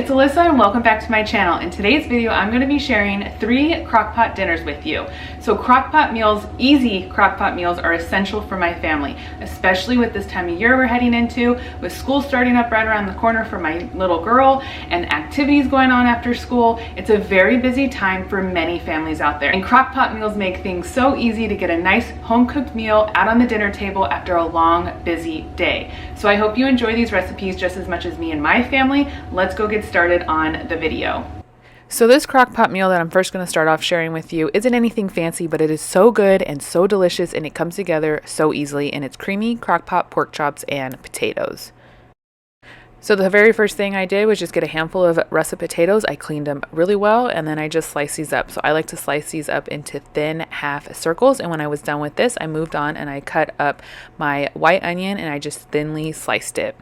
it's Alyssa and welcome back to my channel. In today's video, I'm going to be sharing 3 crockpot dinners with you. So crockpot meals, easy crockpot meals, are essential for my family, especially with this time of year we're heading into, with school starting up right around the corner for my little girl and activities going on after school. It's a very busy time for many families out there. And crockpot meals make things so easy to get a nice home-cooked meal out on the dinner table after a long, busy day. So I hope you enjoy these recipes just as much as me and my family. Let's go get started on the video. So this crockpot meal that I'm first going to start off sharing with you isn't anything fancy, but it is so good and so delicious, and it comes together so easily, and it's creamy crockpot pork chops and potatoes. So the very first thing I did was just get a handful of russet potatoes. I cleaned them really well, and then I just sliced these up. So I like to slice these up into thin half circles, and when I was done with this, I moved on and I cut up my white onion and I just thinly sliced it.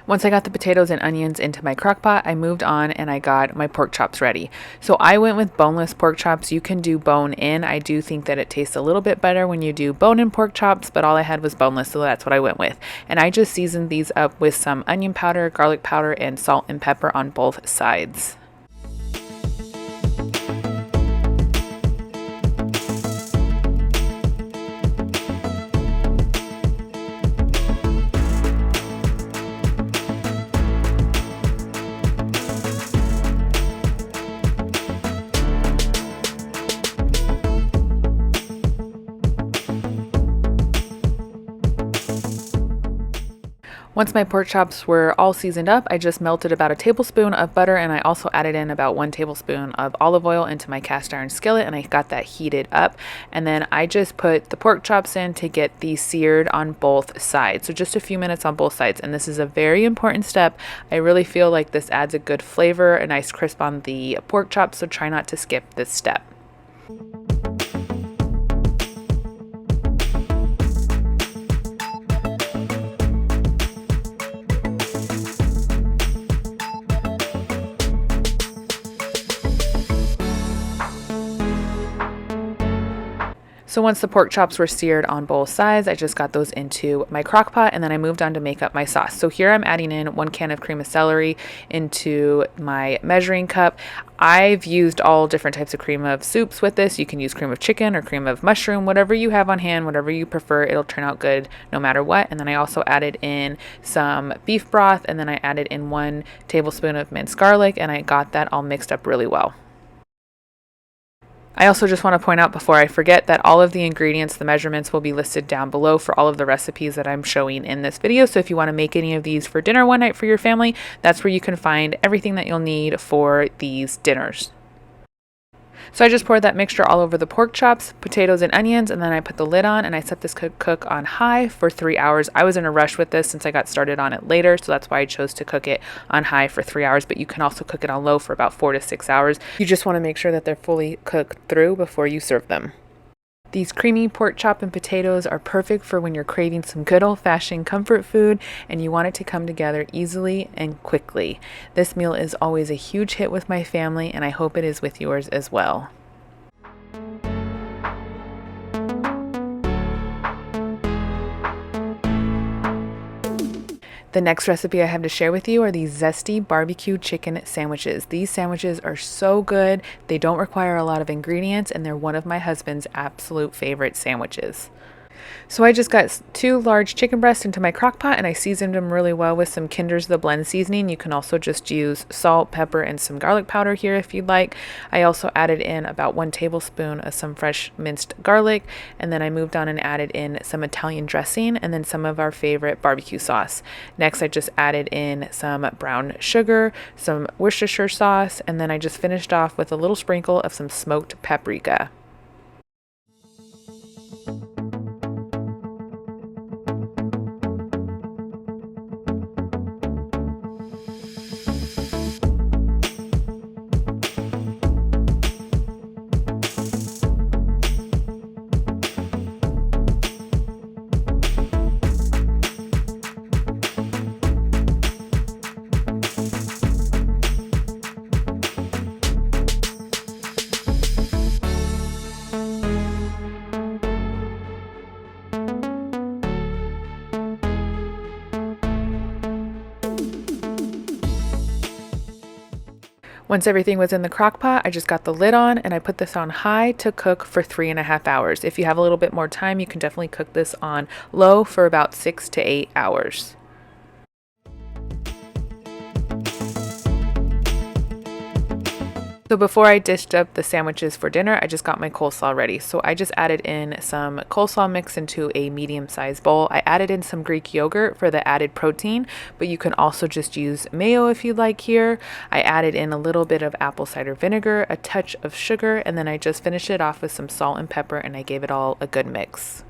Once I got the potatoes and onions into my crock pot, I moved on and I got my pork chops ready. So I went with boneless pork chops. You can do bone in. I do think that it tastes a little bit better when you do bone in pork chops, but all I had was boneless, so that's what I went with. And I just seasoned these up with some onion powder, garlic powder, and salt and pepper on both sides. Once my pork chops were all seasoned up, I just melted about a tablespoon of butter, and I also added in about 1 tablespoon of olive oil into my cast iron skillet, and I got that heated up. And then I just put the pork chops in to get these seared on both sides. So just a few minutes on both sides. And this is a very important step. I really feel like this adds a good flavor, a nice crisp on the pork chops, so try not to skip this step. So once the pork chops were seared on both sides, I just got those into my crock pot, and then I moved on to make up my sauce. So here I'm adding in 1 can of cream of celery into my measuring cup. I've used all different types of cream of soups with this. You can use cream of chicken or cream of mushroom, whatever you have on hand, whatever you prefer. It'll turn out good no matter what. And then I also added in some beef broth, and then I added in 1 tablespoon of minced garlic, and I got that all mixed up really well. I also just want to point out before I forget that all of the ingredients, the measurements, will be listed down below for all of the recipes that I'm showing in this video. So if you want to make any of these for dinner one night for your family, that's where you can find everything that you'll need for these dinners. So I just poured that mixture all over the pork chops, potatoes, and onions, and then I put the lid on and I set this cook on high for 3 hours. I was in a rush with this since I got started on it later, so that's why I chose to cook it on high for 3 hours, but you can also cook it on low for about 4 to 6 hours. You just want to make sure that they're fully cooked through before you serve them. These creamy pork chop and potatoes are perfect for when you're craving some good old-fashioned comfort food and you want it to come together easily and quickly. This meal is always a huge hit with my family, and I hope it is with yours as well. The next recipe I have to share with you are these Zesty barbecue chicken sandwiches. These sandwiches are so good. They don't require a lot of ingredients, and they're one of my husband's absolute favorite sandwiches. So I just got 2 large chicken breasts into my crock pot, and I seasoned them really well with some Kinder's The Blend seasoning. You can also just use salt, pepper, and some garlic powder here if you'd like. I also added in about 1 tablespoon of some fresh minced garlic, and then I moved on and added in some Italian dressing and then some of our favorite barbecue sauce. Next, I just added in some brown sugar, some Worcestershire sauce, and then I just finished off with a little sprinkle of some smoked paprika. Once everything was in the crock pot, I just got the lid on and I put this on high to cook for 3.5 hours. If you have a little bit more time, you can definitely cook this on low for about 6 to 8 hours. So before I dished up the sandwiches for dinner, I just got my coleslaw ready. So I just added in some coleslaw mix into a medium-sized bowl. I added in some Greek yogurt for the added protein, but you can also just use mayo if you'd like here. I added in a little bit of apple cider vinegar, a touch of sugar, and then I just finished it off with some salt and pepper, and I gave it all a good mix.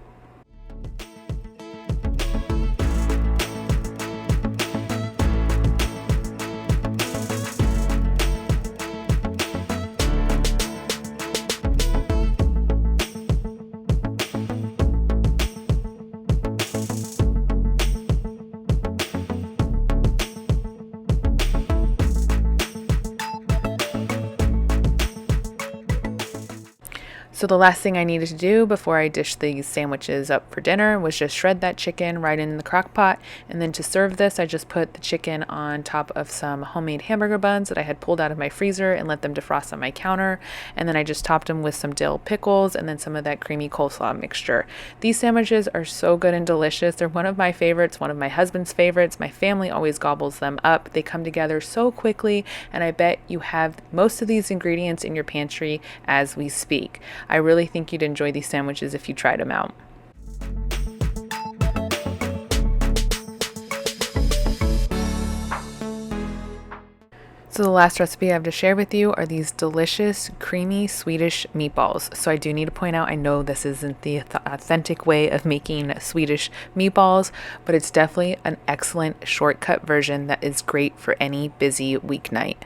So the last thing I needed to do before I dished these sandwiches up for dinner was just shred that chicken right in the crock pot. And then to serve this, I just put the chicken on top of some homemade hamburger buns that I had pulled out of my freezer and let them defrost on my counter. And then I just topped them with some dill pickles and then some of that creamy coleslaw mixture. These sandwiches are so good and delicious. They're one of my favorites, one of my husband's favorites. My family always gobbles them up. They come together so quickly, and I bet you have most of these ingredients in your pantry as we speak. I really think you'd enjoy these sandwiches if you tried them out. So the last recipe I have to share with you are these delicious, creamy Swedish meatballs. So I do need to point out, I know this isn't the authentic way of making Swedish meatballs, but it's definitely an excellent shortcut version that is great for any busy weeknight.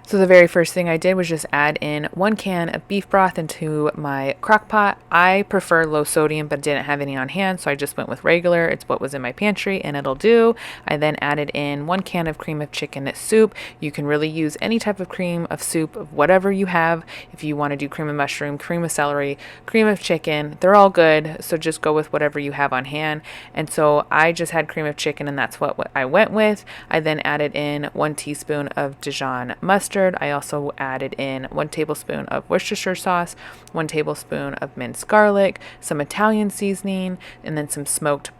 So the very first thing I did was just add in 1 can of beef broth into my crock pot. I prefer low sodium, but didn't have any on hand, so I just went with regular. It's what was in my pantry, and it'll do. I then added in 1 can of cream of chicken soup. You can really use any type of cream of soup, of whatever you have. If you want to do cream of mushroom, cream of celery, cream of chicken, they're all good, so just go with whatever you have on hand. And so I just had cream of chicken, and that's what I went with. I then added in 1 teaspoon of Dijon mustard. I also added in 1 tablespoon of Worcestershire sauce, 1 tablespoon of minced garlic, some Italian seasoning, and then some smoked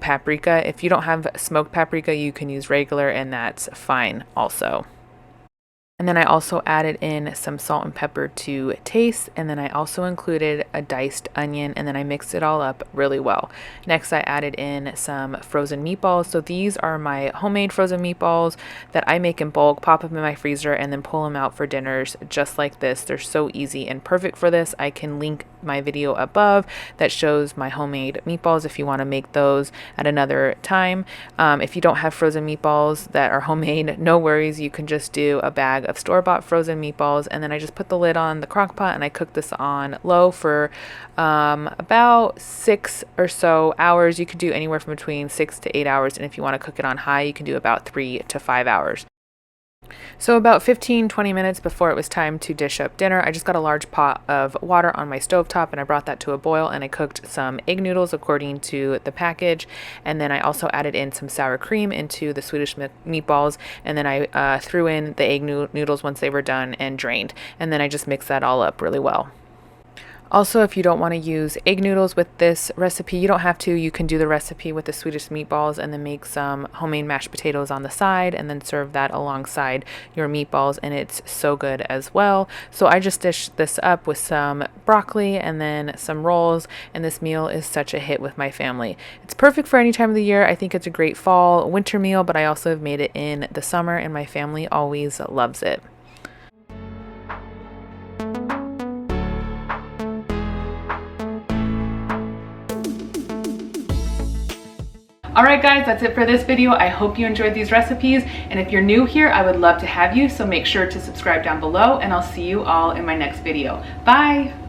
paprika. If you don't have smoked paprika, you can use regular, and that's fine also. And then I also added in some salt and pepper to taste, and then I also included a diced onion, and then I mixed it all up really well. Next, I added in some frozen meatballs. So these are my homemade frozen meatballs that I make in bulk, pop them in my freezer, and then pull them out for dinners just like this. They're so easy and perfect for this. I can link my video above that shows my homemade meatballs if you want to make those at another time. If you don't have frozen meatballs that are homemade, no worries. You can just do a bag of store-bought frozen meatballs, and then I just put the lid on the crock pot and I cooked this on low for about 6 or so hours. You could do anywhere from between 6 to 8 hours, and if you want to cook it on high, you can do about 3 to 5 hours. So about 15-20 minutes before it was time to dish up dinner, I just got a large pot of water on my stovetop, and I brought that to a boil, and I cooked some egg noodles according to the package. And then I also added in some sour cream into the Swedish meatballs, and then I threw in the egg noodles once they were done and drained. And then I just mixed that all up really well. Also, if you don't want to use egg noodles with this recipe, you don't have to. You can do the recipe with the Swedish meatballs and then make some homemade mashed potatoes on the side and then serve that alongside your meatballs, and it's so good as well. So I just dished this up with some broccoli and then some rolls, and this meal is such a hit with my family. It's perfect for any time of the year. I think it's a great fall, winter meal, but I also have made it in the summer, and my family always loves it. Alright guys, that's it for this video. I hope you enjoyed these recipes, and if you're new here, I would love to have you, so make sure to subscribe down below, and I'll see you all in my next video. Bye!